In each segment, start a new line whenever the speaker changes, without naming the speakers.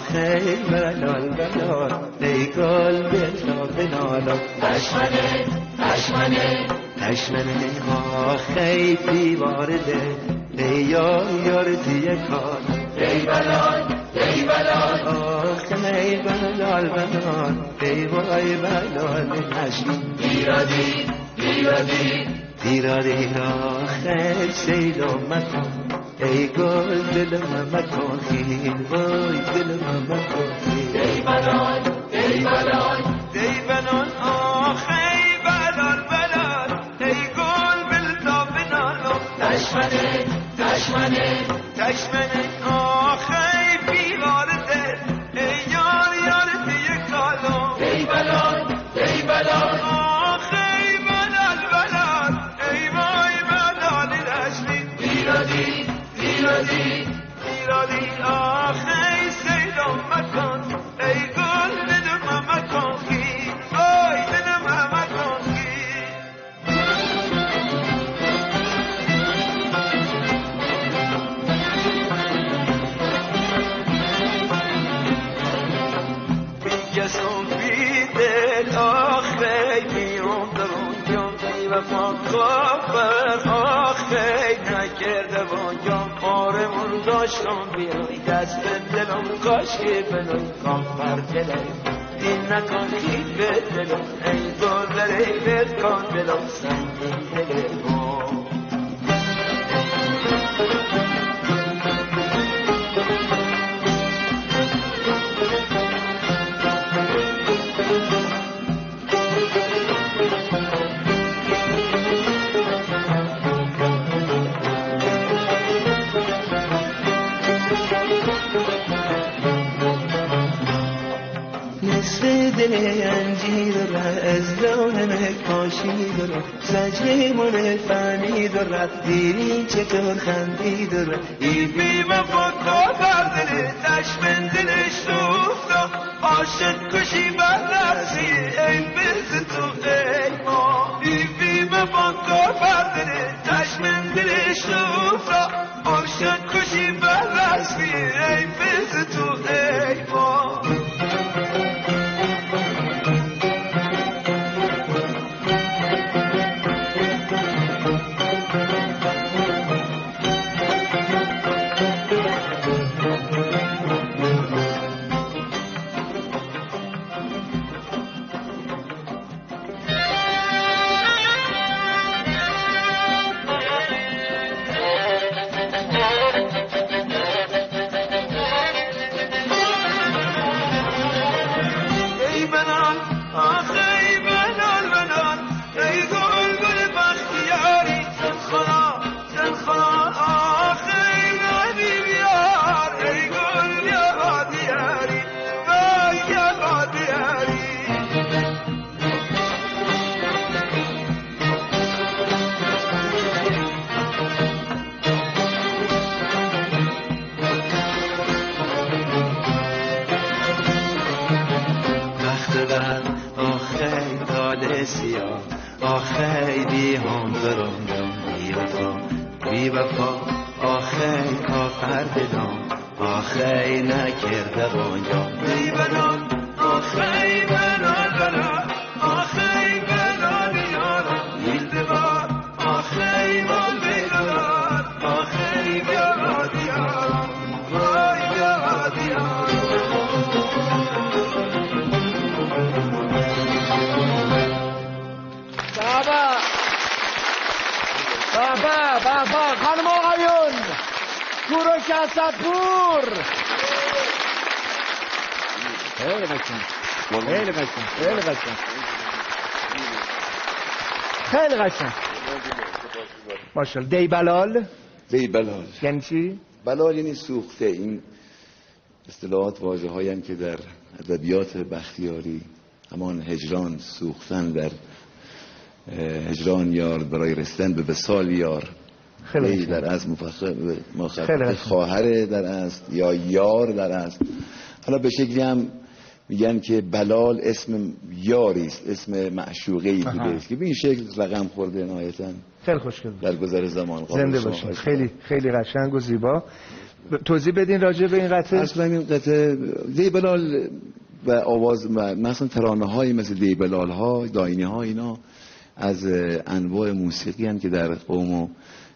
آخی بلال بلال ای گل بلا بنالا
تشمنه تشمنه
تشمنه آخی دیوار ده ای یار دیگه کار
ای بلال ای بلال
آخی بلال بلال ای وای بلال نشین
دیرادی دیرادی
دیرا دیرا خیل سیل و مکن ای گل دلم مکن خیل وای دلم مکن خیل
ای بلال ای بلال
ای بلال آخی بلال بلال ای گل بلتا بنالو
تشمنه تشمنه
تشمنه آخی بیوار دل ای یار دیگه کالو
ای بلال ای بلال
آخی بلال بلال ای وای بلال نشنی
دیرادی دیرادی
دیرادی آخی سیدم مکن ای گل دلم مکن خیل وای دلم مکن خیل بی کسم بی دل آخی بیام درون جان بی وفا خبر آخی نکرده وانجام آرمون داشتم بیای دست به دلم کاش که بلای کام بر دلم این نکن خیل به دلم ای گل بره بد کن دلم سنگین دلم نصف دل انجیر را از لون کاشی دارم زجر من فنی دارم دیری چطور خندی دارم ای بی وفا کافر دل دشمن دلش سوختا عاشق کشی بررسی ای بز تو ای ما ای بی وفا کافر دل دشمن دلش سوختا عاشق کشی بررسی ای بز تو ای ما سیاه آخی بی هم درم بی وفا بی وفا آخی کافر دلم آخی نکرده بانجام بی بنان آخی بنان بنان آخی بنان یارم بیل ببار آخی من بیدار آخی بیاد یارم وای بیاد یارم
بابا خانم آقایون کوروش اسدپور خیلی قشنگ خیلی قشنگ خیلی قشنگ خیلی قشنگ ماشاءالله. دی بلال
دی بلال
یعنی چی؟
بلال یعنی سوخته. این اصطلاحات واژه هایی هم که در ادبیات بختیاری همان هجران، سوختن در هجران یار برای رسیدن به وصال یار. خیلی در از مخاطب خواهر در است یا یار در است. حالا به شکلی هم میگن که بلال اسم یاری است، اسم معشوقه‌ای بوده است که به این شکل رقم خورده نهایتاً.
خیلی خوشگل
در گذر زمان.
زنده باشین. خیلی خیلی قشنگ و زیبا. توضیح بدین راجع به این قطعه.
اصلا این قطعه دیبلال و آواز و مثلا ترانه های مثل دیبلال ها، داینی ها، اینا از انواع موسیقی هستند که در قوم و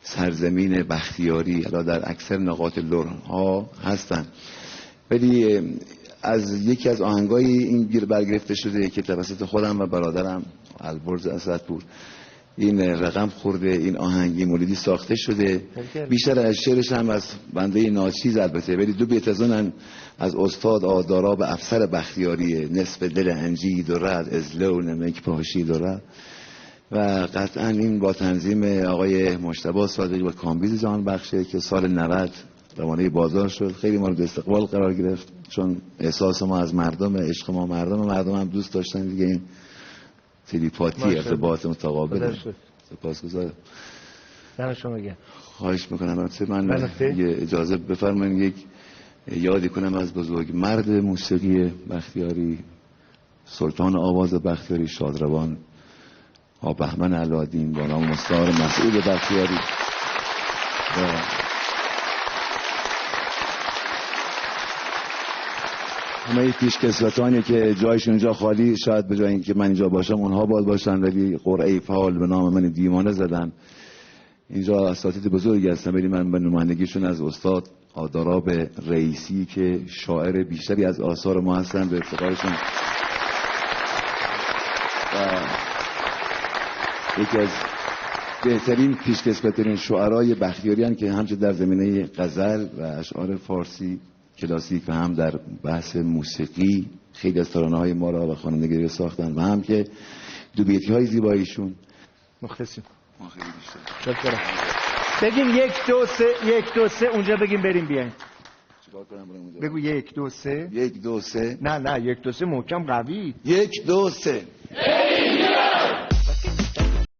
سرزمین بختیاری حالا در اکثر نقاط لر ها هستند. ولی از یکی از آهنگای این برگرفته شده که توسط خودم و برادرم البرز اسدپور این رقم خورده، این آهنگی مولدی ساخته شده. بیشتر از شعرش هم از بنده ناچیز البته، ولی دو بیت از استاد آدارا به افسر بختیاری نصف دل انجی دارد از لو نمک پاشی دارد. و قطعا این با تنظیم آقای مجتبی صادقی و کامبیز جان بخشه که سال 90 روانه بازار شد. خیلی مورد استقبال قرار گرفت چون احساس ما از مردم، عشق ما مردم هم دوست داشتن دیگه. این تلیپاتی ارتباط متقابل. سپاسگزارم.
دم شما گرم.
خواهش میکنم. من یه اجازه بفرمایید یک یادی کنم از بزرگ مرد موسیقی بختیاری، سلطان آواز بختیاری، شادروان بهمن علادین با نام مستعار مسعود بختیاری. همه پیشکسوتانی که جایشون اینجا خالی، شاید به جای اینکه من اینجا باشم اونها باید باشن، ولی قرعه فعال به نام من دیوانه زدن. اینجا اساتید بزرگی هستن، ولی من به نمایندگیشون از استاد آداراب رئیسی که شاعر بیشتری از آثار ما هستن به افتخارشون یکی از بهترین پیشکسوترین شعرای بختیاری هستند که همچنین در زمینه غزل و اشعار فارسی کلاسیک و هم در بحث موسیقی خیلی از ترانه‌های ما را و خوانندگی ساختن و هم که دو بیتی‌های زیباییشون.
مخلصیم.
ما خیلی بیشتر.
شکرم. بگیم 1 2 3 اونجا بگیم بریم بیاین.
چیکار کنم بریم اونجا؟
بگو 1 2 3.
1 2 3.
نه 1 2 3 محکم قوی.
1 2 3.